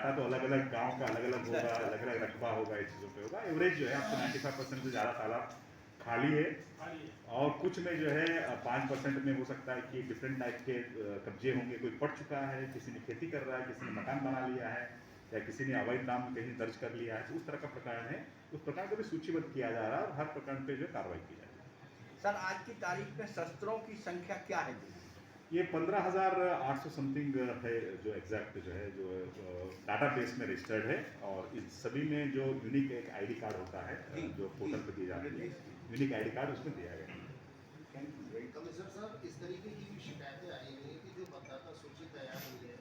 Data तो अलग अलग गांव का अलग अलग होगा, अलग अलग रकबा होगा, इस चीज़ों पे होगा। एवरेज जो है आपको 95% से ज़्यादा तालाब खाली है, और कुछ में जो है 5% में हो सकता है कि डिफरेंट टाइप के कब्जे होंगे। कोई पट चुका है, किसी ने खेती कर रहा है, किसी ने मकान बना लिया है, या किसी ने अवैध नाम कहीं दर्ज कर लिया है। उस तरह का प्रकरण है, उस प्रकरण को भी सूचीबद्ध किया जा रहा है और हर प्रकरण पे जो कार्रवाई की जा रही है। सर, आज की तारीख में शस्त्रों की संख्या क्या है? ये 15,800 समथिंग है, जो एग्जैक्ट जो है, जो डाटा बेस में रजिस्टर्ड है। और इस सभी में जो यूनिक एक आईडी कार्ड होता है, जो पोर्टल पर दिए जाते हैं, यूनिक आईडी कार्ड उसमें दिया गया है। कमिश्नर साहब, इस तरीके की भी शिकायतें आई हुई हैं कि जो मतदाता सूची तैयार हुई है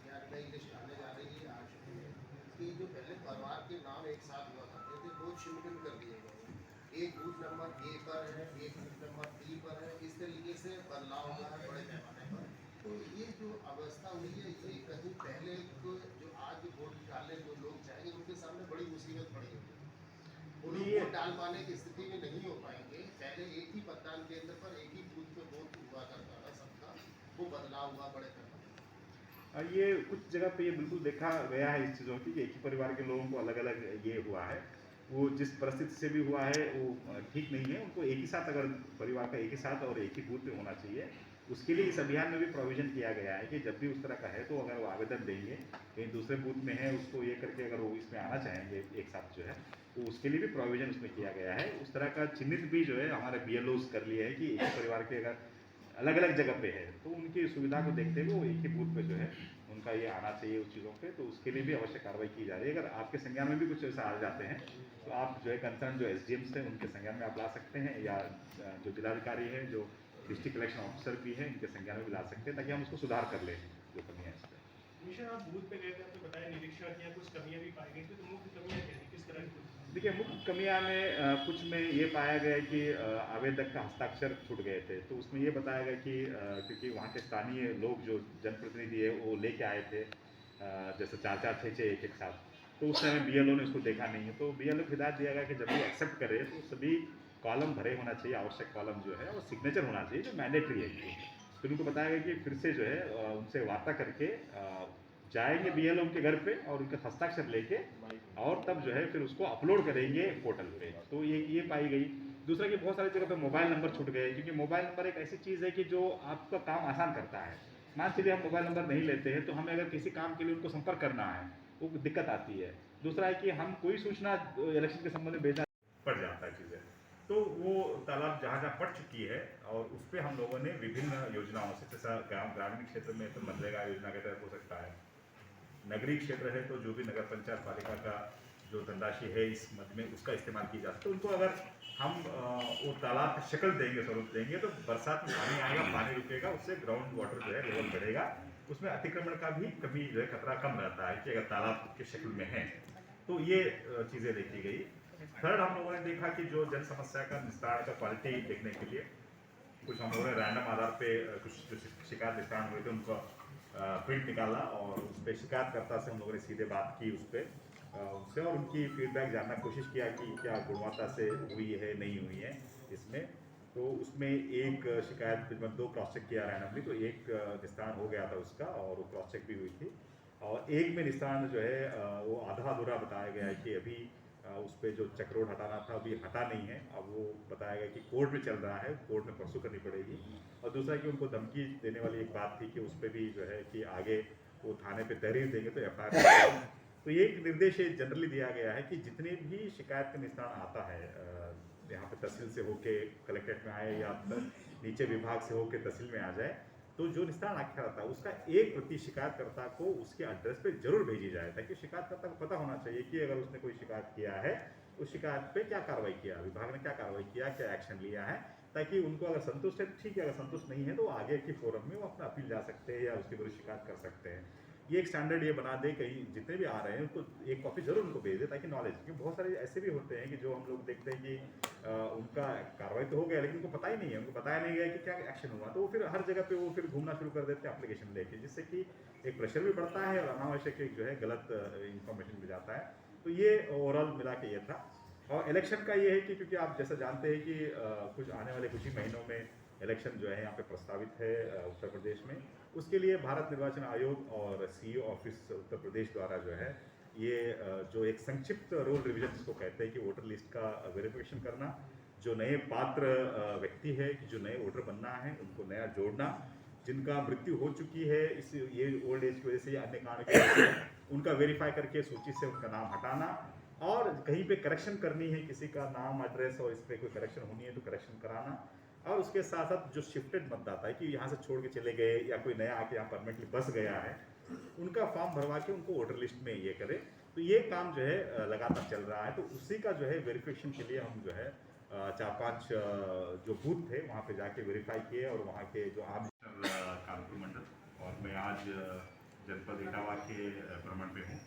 या नई लिस्ट आने जा रही है, आ चुकी है, कि जो पहले परिवार के नाम एक साथ हुआ करते थे वो छिनबिन कर दिए गए। एक बूथ नंबर ए पर है, एक बूथ नंबर डी पर है, इस तरीके से बदलाव हुआ है बड़े पैमाने पर। तो ये जो अवस्था हुई है, ये कहीं पहले को जो आज वोट डालने जो लोग जाएंगे उनके सामने बड़ी मुसीबत पड़ी होगी। वो लोग वोट डाल पाने की स्थिति में नहीं हो पाएंगे। पहले एक ही मतदान केंद्र पर एक ही बूथ पे वोट हुआ करता था सबका, वो बदलाव हुआ बड़े पैमाने। ये कुछ जगह पे ये बिल्कुल देखा गया है इस चीज़ों की, कि एक ही परिवार के लोगों को अलग अलग ये हुआ है। वो जिस परिस्थिति से भी हुआ है वो ठीक नहीं है। उनको एक ही साथ, अगर परिवार का एक ही साथ और एक ही बूथ पे होना चाहिए। उसके लिए इस अभियान में भी प्रोविज़न किया गया है कि जब भी उस तरह का है, तो अगर वो आवेदन देंगे, कहीं दूसरे बूथ में है, उसको ये करके अगर वो इसमें आना चाहेंगे एक साथ जो है, तो उसके लिए भी प्रोविज़न उसमें किया गया है। उस तरह का चिन्हित भी जो है हमारे BLOs कर लिए है कि एक ही परिवार के अगर अलग अलग जगह पे है, तो उनकी सुविधा को देखते हुए वो एक ही बूथ पे जो है उनका ये आना चाहिए उस चीज़ों पे। तो उसके लिए भी अवश्य कार्रवाई की जा रही है। अगर आपके संज्ञान में भी कुछ ऐसा आ जाते हैं, तो आप जो है कंसर्न जो SDMs हैं उनके संज्ञान में आप ला सकते हैं, या जो जिलाधिकारी हैं, जो डिस्ट्रिक्ट इलेक्शन ऑफिसर भी हैं, इनके संज्ञान में भी ला सकते हैं, ताकि हम उसको सुधार कर लें जो कमियाँ हैं इस पर। कमिश्नर, आप बूथ पे गए थे, आपने बताया निरीक्षण किया, कुछ कमियां भी पाई गई थी, तो मुख्य कमियां क्या थी, किस तरह की? देखिए, मुख्य कमियां में कुछ में ये पाया गया कि आवेदक का हस्ताक्षर छूट गए थे। तो उसमें ये बताया गया कि क्योंकि वहाँ के स्थानीय लोग जो जनप्रतिनिधि है वो लेके आए थे, जैसे 4-4, 6-6 एक साथ, तो उस समय BLO ने उसको देखा नहीं है। तो BLO को हिदायत दिया गया कि जब भी एक्सेप्ट करे तो सभी कॉलम भरे होना चाहिए, आवश्यक कॉलम जो है, और सिग्नेचर होना चाहिए जो मैंडेटरी है। फिर उनको बताया गया कि फिर से जो है उनसे वार्ता करके जाएंगे BLO के घर पे और उनका हस्ताक्षर लेके, और तब जो है फिर उसको अपलोड करेंगे पोर्टल पे। तो ये पाई गई। दूसरा कि बहुत सारी जगह पे मोबाइल नंबर छूट गए, क्योंकि मोबाइल नंबर एक ऐसी चीज़ है कि जो आपका काम आसान करता है। मान चलिए हम मोबाइल नंबर नहीं लेते हैं, तो हमें अगर किसी काम के लिए उनको संपर्क करना है, वो दिक्कत आती है। दूसरा है कि हम कोई सूचना इलेक्शन के संबंध में भेजना पड़ जाता है चीज़ें। तो वो तालाब जहाँ जहाँ पड़ चुकी है, और उस पर हम लोगों ने विभिन्न योजनाओं से, जैसा ग्रामीण क्षेत्र में तो मनरेगा योजना के तहत हो सकता है, नगरीय क्षेत्र है तो जो भी नगर पंचायत पालिका का जो धनराशि है इस मद में उसका इस्तेमाल किया जा सकता है। उनको अगर हम वो तालाब की शक्ल देंगे, स्वरूप देंगे, तो बरसात में पानी आएगा, पानी रुकेगा, उससे ग्राउंड वाटर जो है लेवल बढ़ेगा, उसमें अतिक्रमण का भी कभी जो है खतरा कम रहता है कि अगर तालाब की शक्ल में है। तो ये चीज़ें देखी गई। थर्ड, हम लोगों ने देखा कि जो जन समस्या का निस्तारण का क्वालिटी देखने के लिए कुछ हम लोगों ने रैंडम आधार पे कुछ जो शिकायत निस्तारण हुए थे उनका प्रिंट निकाला, और उस पर शिकायतकर्ता से हम लोगों ने सीधे बात की उस पर उनसे, और उनकी फीडबैक जानना कोशिश किया कि क्या गुणवत्ता से हुई है नहीं हुई है इसमें। तो उसमें एक शिकायत में 2 क्रॉस चेक किया रैंडमली, तो एक निस्तारण हो गया था उसका, और वो क्रॉस चेक भी हुई थी। और एक में निस्तारण जो है वो आधा अधूरा बताया गया है कि अभी उस पर जो चक्रोड हटाना था अभी हटा नहीं है। अब वो बताया गया कि कोर्ट में चल रहा है, कोर्ट में परसों करनी पड़ेगी। और दूसरा कि उनको धमकी देने वाली एक बात थी कि उस पर भी जो है कि आगे वो थाने पे तहरीर देंगे तो FIR। तो ये एक निर्देश जनरली दिया गया है कि जितने भी शिकायत का निस्तारण आता है, यहाँ पे तहसील से होके कलेक्ट्रेट में आए या नीचे विभाग से होके तहसील में आ जाए, तो जो निस्तारण आख्या रहता है उसका 1 प्रति शिकायतकर्ता को उसके एड्रेस पे जरूर भेजी जाए, ताकि शिकायतकर्ता को पता होना चाहिए कि अगर उसने कोई शिकायत किया है, उस शिकायत पे क्या कार्रवाई किया, विभाग ने क्या कार्रवाई किया, क्या एक्शन लिया है, ताकि उनको अगर संतुष्ट है तो ठीक है, अगर संतुष्ट नहीं है तो आगे के फोरम में वो अपना अपील जा सकते हैं या उसके विरुद्ध शिकायत कर सकते हैं। ये एक स्टैंडर्ड ये बना दे, कहीं जितने भी आ रहे हैं उनको एक कॉपी जरूर उनको भेज दे, ताकि नॉलेज, क्योंकि बहुत सारे ऐसे भी होते हैं कि जो हम लोग देखते हैं कि उनका कार्रवाई तो हो गया लेकिन उनको पता ही नहीं है, उनको बताया नहीं गया कि क्या एक्शन हुआ, तो वो फिर हर जगह पे वो फिर घूमना शुरू कर देते हैं एप्लीकेशन लेके, जिससे कि एक प्रेशर भी बढ़ता है और अनावश्यक एक जो है गलत इंफॉर्मेशन भी जाता है। तो ये ओवरऑल मिला के ये था। और इलेक्शन का ये है कि क्योंकि आप जैसा जानते हैं कि कुछ आने वाले कुछ ही महीनों में इलेक्शन जो है यहाँ पे प्रस्तावित है उत्तर प्रदेश में। उसके लिए भारत निर्वाचन आयोग और सीईओ ऑफिस उत्तर प्रदेश द्वारा जो है ये जो एक संक्षिप्त रोल रिवीजन जिसको कहते हैं कि वोटर लिस्ट का वेरिफिकेशन करना, जो नए पात्र व्यक्ति है कि जो नए वोटर बनना है उनको नया जोड़ना, जिनका मृत्यु हो चुकी है इस ये ओल्ड एज की वजह से या अन्य कारण की वजह से उनका वेरीफाई करके सूची से उनका नाम हटाना, और कहीं पे करेक्शन करनी है किसी का नाम एड्रेस और इस पर कोई करेक्शन होनी है तो करेक्शन कराना, और उसके साथ साथ जो शिफ्टेड मतदाता है कि यहाँ से छोड़ के चले गए या कोई नया आके यहाँ परमानेंटली बस गया है उनका फॉर्म भरवा के उनको वोटर लिस्ट में ये करे। तो ये काम जो है लगातार चल रहा है। तो उसी का जो है वेरिफिकेशन के लिए हम जो है 4-5 जो बूथ थे वहाँ पे जाके वेरीफाई किए, और वहाँ के जो आम कानपुर मंडल, और मैं आज जनपद इटावा के भ्रमण पे हूँ,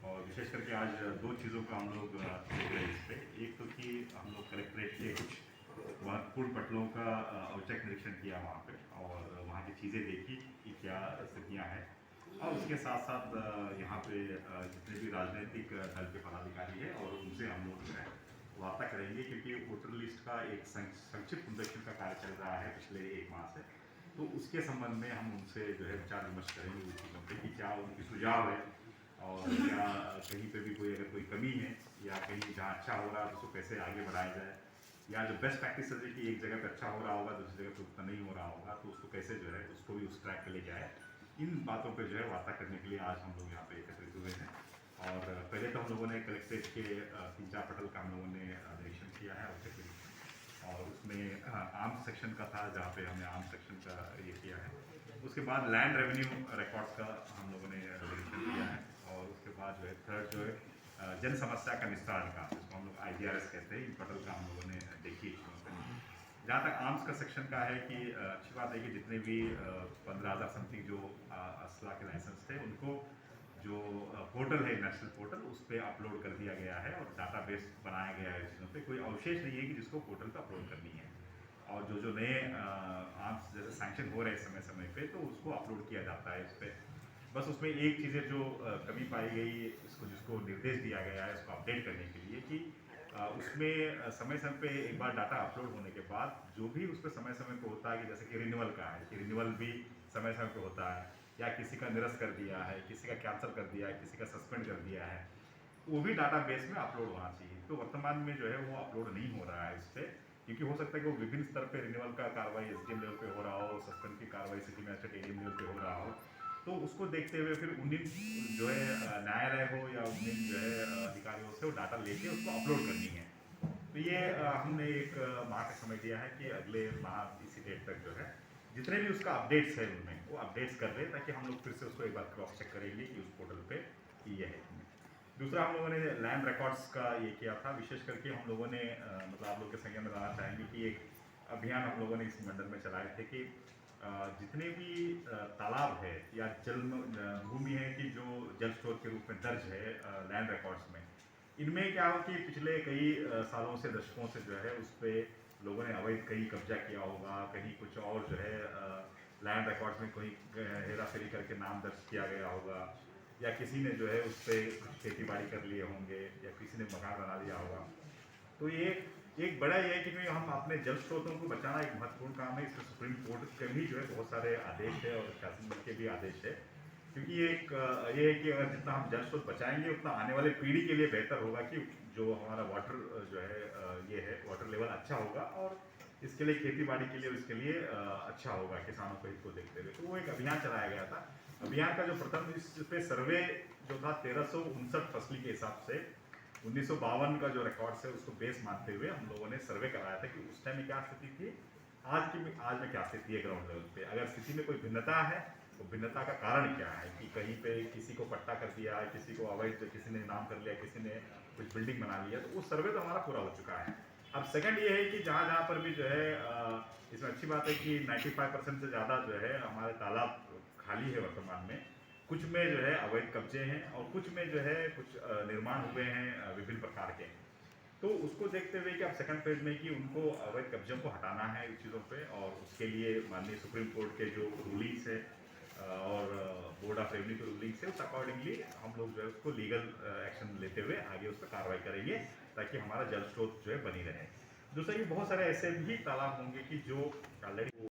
और विशेष करके आज दो चीज़ों का हम लोग देख रहे हैं इस पर। एक तो कि हम लोग कलेक्ट्रेट के कुछ महत्वपूर्ण पटलों का औचक निरीक्षण किया वहाँ पे, और वहाँ की चीज़ें देखी कि क्या स्थितियाँ हैं, और उसके साथ साथ यहाँ पे जितने भी राजनीतिक दल के पदाधिकारी है और उनसे हम लोग जो है वार्ता करेंगे, क्योंकि वोटर लिस्ट का एक संक्षिप्त निरीक्षण का कार्य चल रहा है पिछले 1 माह से। तो उसके संबंध में हम उनसे जो है विचार विमर्श करेंगे उस चीज़ों पर कि क्या उनकी सुझाव है, और क्या कहीं पे भी अगर कोई कमी है या कहीं जहाँ अच्छा हो रहा है तो उसको कैसे आगे बढ़ाया जाए, या जो बेस्ट प्रैक्टिस है कि एक जगह पे अच्छा हो रहा होगा दूसरी जगह पे उतना नहीं हो रहा होगा तो उसको कैसे जो है उसको भी उस ट्रैक पे लेके आए। इन बातों पे जो है वार्ता करने के लिए आज हम लोग यहाँ पे एकत्रित हुए हैं। और पहले तो हम लोगों ने कलेक्ट्रेट के 3-4 पटल का हम लोगों ने निरीक्षण किया है और उसमें आर्म्स सेक्शन का था जहाँ पे हमने आर्म्स सेक्शन का ये किया है। उसके बाद लैंड रेवेन्यू रिकॉर्ड्स का हम लोगों ने निरीक्षण किया है, और उसके बाद जो है थर्ड जो है जन समस्या का निस्तारण का, जिसको हम लोग IGRS कहते हैं, इन पटल का हम लोगों ने देखी। जहाँ तक आर्म्स का सेक्शन का है कि अच्छी बात है कि जितने भी 15,000 समथिंग जो असला के लाइसेंस थे उनको जो पोर्टल है नेशनल पोर्टल उस पर अपलोड कर दिया गया है, और डाटाबेस बनाया गया है। चीज़ों पे कोई अवशेष नहीं है कि जिसको पोर्टल पर अपलोड करनी है, और जो नए आर्म्स जैसे सैंक्शन हो रहे हैं समय समय पे तो उसको अपलोड किया जाता है इस पर। बस उसमें एक चीज़ें जो कमी पाई गई जिसको निर्देश दिया गया है उसको अपडेट करने के लिए कि उसमें समय समय पे एक बार डाटा अपलोड होने के बाद जो भी उस पर समय समय पे होता है कि जैसे कि रिन्यूअल का है कि रिन्यूअल भी समय समय पे होता है, या किसी का निरस्त कर दिया है, किसी का कैंसिल कर दिया है, किसी का सस्पेंड कर दिया है, वो भी डाटाबेस में अपलोड होना चाहिए। तो वर्तमान में जो है वो अपलोड नहीं हो रहा है इस पर, क्योंकि हो सकता है कि वो विभिन्न स्तर पे रिन्यूअल का कार्रवाई SDM लेवल पे हो रहा हो, सस्पेंड की कार्रवाई सिटी मैजिस्ट्रेट ADM लेवल पे हो रहा हो। तो उसको देखते हुए फिर उन्हीं जो है न्यायालय हो या उन्हीं जो है अधिकारियों से वो डाटा लेके उसको अपलोड करनी है। तो ये हमने एक माह का समय दिया है कि अगले माह इसी डेट तक जो है जितने भी उसका अपडेट्स है उनमें वो अपडेट्स कर रहे, ताकि हम लोग फिर से उसको एक बार क्रॉस चेक करेंगे कि उस पोर्टल पे ये है। दूसरा हम लोगों ने लैंड रिकॉर्ड्स का ये किया था, विशेष करके हम लोगों ने मतलब आप लोग के संज्ञान में लाना चाहेंगे कि एक अभियान हम लोगों ने इस मंडल में चलाए थे कि जितने भी तालाब है या जल भूमि है कि जो जल स्रोत के रूप में दर्ज है लैंड रिकॉर्ड्स में, इनमें क्या हो कि पिछले कई सालों से दशकों से जो है उस पर लोगों ने अवैध कहीं कब्जा किया होगा, कहीं कुछ और जो है लैंड रिकॉर्ड्स में कोई हेरा फेरी करके नाम दर्ज किया गया होगा, या किसी ने जो है उस पर कुछ खेती बाड़ी कर लिए होंगे, या किसी ने मकान बना लिया होगा। तो ये एक बड़ा ये है कि हम अपने जल स्रोतों को बचाना एक महत्वपूर्ण काम है। इसमें सुप्रीम कोर्ट के भी जो है बहुत सारे आदेश है और शासन बल के भी आदेश है, क्योंकि ये है कि अगर जितना हम जल स्रोत बचाएंगे उतना आने वाले पीढ़ी के लिए बेहतर होगा कि जो हमारा वाटर जो है ये है वाटर लेवल अच्छा होगा, और इसके लिए खेती बाड़ी के लिए इसके लिए अच्छा होगा किसानों को इसको देखते हुए। तो वो एक अभियान चलाया गया था। अभियान का जो प्रथम इस पे सर्वे जो था 1359 फसली के हिसाब से 1952 का जो रिकॉर्ड्स है उसको बेस मानते हुए हम लोगों ने सर्वे कराया था कि उस टाइम में क्या स्थिति थी, आज में क्या स्थिति है ग्राउंड लेवल पे। अगर स्थिति में कोई भिन्नता है तो भिन्नता का कारण क्या है कि कहीं पे किसी को पट्टा कर दिया है, किसी को अवैध किसी ने नाम कर लिया, किसी ने कुछ बिल्डिंग बना लिया, तो वो सर्वे तो हमारा पूरा हो चुका है। अब सेकंड ये है कि जहाँ पर भी जो है इसमें अच्छी बात है कि 95% से ज़्यादा जो है हमारे तालाब खाली है वर्तमान में। कुछ में जो है अवैध कब्जे हैं और कुछ में जो है कुछ निर्माण हुए हैं विभिन्न प्रकार के। तो उसको देखते हुए कि अब सेकंड फेज में कि उनको अवैध कब्जों को हटाना है इन चीज़ों पे, और उसके लिए माननीय सुप्रीम कोर्ट के जो रूलिंग्स है और बोर्ड ऑफ रेवेन्यू के रूलिंग्स है उस अकॉर्डिंगली हम लोग जो है उसको लीगल एक्शन लेते हुए आगे उस पर कार्रवाई करेंगे, ताकि हमारा जल स्रोत जो है बनी रहे। दूसरा कि बहुत सारे ऐसे भी तालाब होंगे कि जो ऑलरेडी